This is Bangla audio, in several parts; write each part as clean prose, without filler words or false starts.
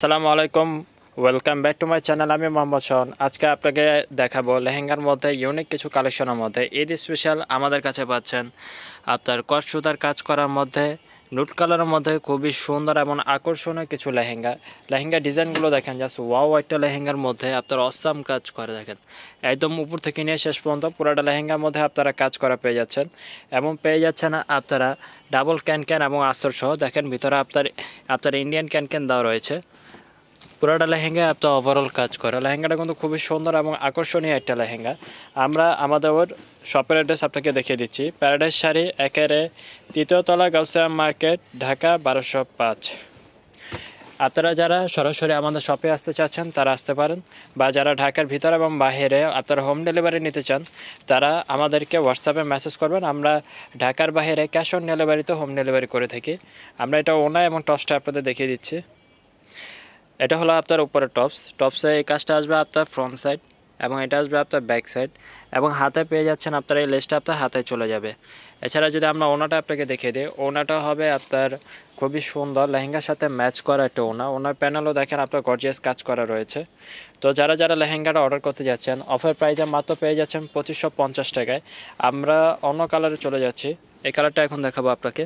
আসসালামু আলাইকুম, welcome back to my channel. আমি মোহাম্মদ শাওন। আজকে আপনাকে দেখাবো লেহেঙ্গার মধ্যে ইউনিক কিছু কালেকশনের মধ্যে ঈদ স্পেশাল আমাদের কাছে পাচ্ছেন আপনার কট সুতার কাজ করার মধ্যে নুট কালারের মধ্যে খুবই সুন্দর এবং আকর্ষণীয় কিছু লেহেঙ্গা ডিজাইনগুলো দেখেন, জাস্ট ওয়াও। একটা লেহেঙ্গার মধ্যে আপনার অসাম কাজ করে দেখেন, একদম উপর থেকে নিয়ে শেষ পর্যন্ত পুরোটা লেহেঙ্গার মধ্যে আপনারা কাজ করা পেয়ে যাচ্ছেন এবং পেয়ে যাচ্ছেন আপনারা ডাবল ক্যান এবং আস্তর সহ। দেখেন ভিতরে আপনার ইন্ডিয়ান ক্যান দেওয়া রয়েছে। পুরোটা লেহেঙ্গা আপনার ওভারঅল কাজ করা। লেহেঙ্গাটা কিন্তু খুবই সুন্দর এবং আকর্ষণীয় একটা লেহেঙ্গা। আমরা আমাদের শপের অ্যাড্রেস আপনাকে দেখিয়ে দিচ্ছি। প্যারাডাইস শাড়ি, একেবারে 3য় তলা, গাউসিয়া মার্কেট, ঢাকা 1205। আপনারা যারা সরাসরি আমাদের শপে আসতে চাচ্ছেন তারা আসতে পারেন, বা যারা ঢাকার ভিতরে এবং বাইরে আপনারা হোম ডেলিভারি নিতে চান তারা আমাদেরকে হোয়াটসঅ্যাপে মেসেজ করবেন। আমরা ঢাকার বাইরে ক্যাশ অন ডেলিভারিতে হোম ডেলিভারি করে থাকি। আমরা এটা ওনা এবং টপসটা আপনাদের দেখিয়ে দিচ্ছি। এটা হলো আপনার উপরে টপসে এই কাজটা আসবে আপনার ফ্রন্ট সাইড এবং এটা আসবে আপনার ব্যাক সাইড, এবং হাতে পেয়ে যাচ্ছেন আপনার এই লেসটা আপনার হাতে চলে যাবে। এছাড়া যদি আমরা ওনাটা আপনাকে দেখিয়ে দিই, ওনাটা হবে আপনার খুবই সুন্দর লেহেঙ্গার সাথে ম্যাচ করা একটা ওনার প্যানেলও দেখেন আপনার গর্জিয়াস কাজ করা রয়েছে। তো যারা লেহেঙ্গাটা অর্ডার করতে যাচ্ছেন অফার প্রাইসে মাত্র পেয়ে যাচ্ছেন 2550 টাকায়। আমরা অন্য কালারে চলে যাচ্ছি। এই কালারটা এখন দেখাবো আপনাকে,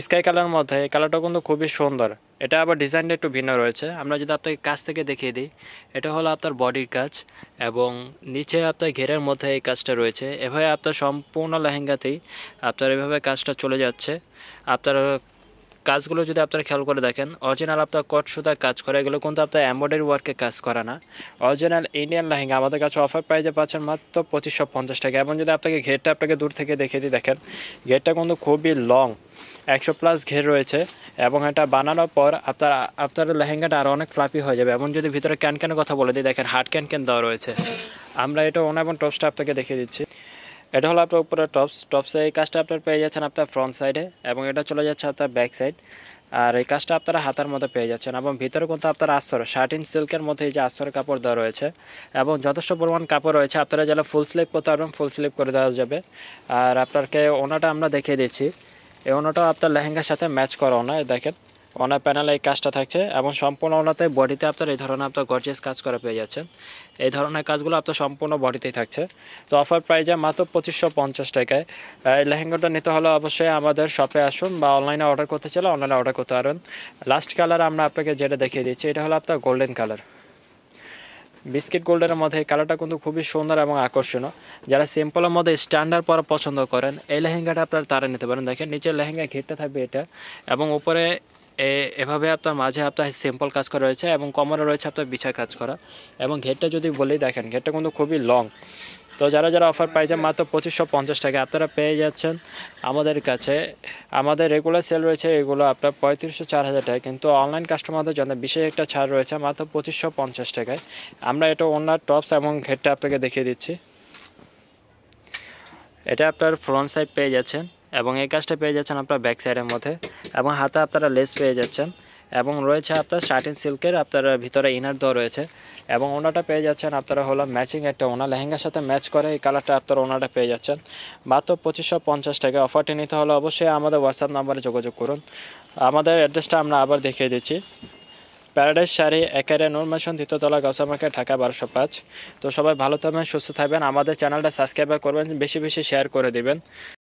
স্কাই কালারের মধ্যে। এই কালারটা কিন্তু খুবই সুন্দর। এটা আবার ডিজাইনটা একটু ভিন্ন রয়েছে। আমরা যদি আপনাকে কাছ থেকে দেখিয়ে দিই, এটা হলো আপনার বডির কাজ এবং নিচে আপনার ঘেরের মধ্যে এই কাজটা রয়েছে। এভাবে আপনার সম্পূর্ণ লেহেঙ্গাতেই আপনার এভাবে কাজটা চলে যাচ্ছে। আপনার কাজগুলো যদি আপনারা খেয়াল করে দেখেন, অরিজিনাল আপনার কট সুতার কাজ করে, এগুলো কিন্তু আপনার এমব্রয়ডারি ওয়ার্কে কাজ করা না। অরিজিনাল ইন্ডিয়ান লেহেঙ্গা আমাদের কাছে অফার প্রাইসে পাচ্ছেন মাত্র 2550 টাকা। এবং যদি আপনাকে ঘেরটা আপনাকে দূর থেকে দেখিয়ে দিই, দেখেন ঘেরটা কিন্তু খুবই লং, 100+ ঘের রয়েছে এবং এটা বানানোর পর আপনার লেহেঙ্গাটা আরও অনেক ফ্লাফি হয়ে যাবে। এবং যদি ভিতরে ক্যানের কথা বলে দিই, দেখেন হার্ড ক্যান দেওয়া রয়েছে। আমরা এটা ওনা এবং টপসটা আপনাকে দেখিয়ে দিচ্ছি। এটা হলো আপনার উপরে টপসে এই কাজটা আপনার পেয়ে যাচ্ছেন আপনার ফ্রন্ট সাইডে, এবং এটা চলে যাচ্ছে আপনার ব্যাক সাইড। আর এই কাজটা আপনারা হাতার মধ্যে পেয়ে যাচ্ছেন, এবং ভিতরে কিন্তু আপনার আস্তর শার্টিন সিল্কের মধ্যে এই যে আস্তরের কাপড় দেওয়া রয়েছে এবং যথেষ্ট পরিমাণ কাপড় রয়েছে। আপনারা যারা ফুল স্লিভ করতে পারবেন ফুল স্লিভ করে দেওয়া যাবে। আর আপনাকে ওনাটা আমরা দেখিয়ে দিচ্ছি। এই ওনাটাও আপনার লেহেঙ্গার সাথে ম্যাচ করা ওনা, দেখেন ওনার প্যানেলে এই কাজটা থাকছে এবং সম্পূর্ণ ওনাতে বডিতে আপনার এই ধরনের আপনার গর্জিয়াস কাজ করে পেয়ে যাচ্ছেন। এই ধরনের কাজগুলো আপনার সম্পূর্ণ বডিতেই থাকছে। তো অফার প্রাইসে মাত্র 2550 টাকায়। এই লেহেঙ্গাটা নিতে হলে অবশ্যই আমাদের শপে আসুন, বা অনলাইনে অর্ডার করতে চাইলে অনলাইনে অর্ডার করতে পারেন। লাস্ট কালার আমরা আপনাকে যেটা দেখিয়ে দিচ্ছি, এটা হলো আপনার গোল্ডেন কালার, বিস্কিট গোল্ডেনের মধ্যে। এই কালারটা কিন্তু খুবই সুন্দর এবং আকর্ষণীয়। যারা সিম্পলের মধ্যে স্ট্যান্ডার্ড পরা পছন্দ করেন এই লেহেঙ্গাটা আপনারা তারা নিতে পারেন। দেখেন নিচের লেহেঙ্গা ঘেরটা থাকবে এটা, এবং উপরে এভাবে আপনার মাঝে আপনার সিম্পল কাজ করা রয়েছে এবং কোমরে রয়েছে আপনার বিছায় কাজ করা। এবং ঘেরটা যদি বলি, দেখেন ঘেরটা কিন্তু খুবই লং। তো যারা অফার পাইছে মাত্র 2550 টাকা আপনারা পেয়ে যাচ্ছেন আমাদের কাছে। আমাদের রেগুলার সেল রয়েছে এগুলো আপনার 3500-4000 টাকা, কিন্তু অনলাইন কাস্টমারদের জন্য বিশেষ একটা ছাড় রয়েছে মাত্র 2550 টাকায়। আমরা এটা ওনার টপস এবং ঘেরটা আপনাকে দেখিয়ে দিচ্ছি। এটা আপনার ফ্রন্ট সাইড পেয়ে যাচ্ছেন এবং এই কাজটা পেয়ে যাচ্ছেন আপনার ব্যাক সাইডের মধ্যে, এবং হাতে আপনারা লেস পেয়ে যাচ্ছেন, এবং রয়েছে আপনার শার্টিন সিল্কের আপনার ভিতরে ইনার দেওয়া রয়েছে। এবং ওনাটা পেয়ে যাচ্ছেন আপনারা হলো ম্যাচিং একটা ওনা, লেহেঙ্গার সাথে ম্যাচ করে এই কালারটা আপনারা ওনাটা পেয়ে যাচ্ছেন মাত্র 2550 টাকা। অফারটি নিতে হলে অবশ্যই আমাদের হোয়াটসঅ্যাপ নাম্বারে যোগাযোগ করুন। আমাদের অ্যাড্রেসটা আমরা আবার দেখিয়ে দিচ্ছি। প্যারাডাইস শাড়ি, একেবারে নূর ম্যানশন, 3য় তলা, গাউসিয়া মার্কেট, ঢাকা 1205। তো সবাই ভালো থাকবেন, সুস্থ থাকবেন। আমাদের চ্যানেলটা সাবস্ক্রাইব করবেন, বেশি বেশি শেয়ার করে দিবেন।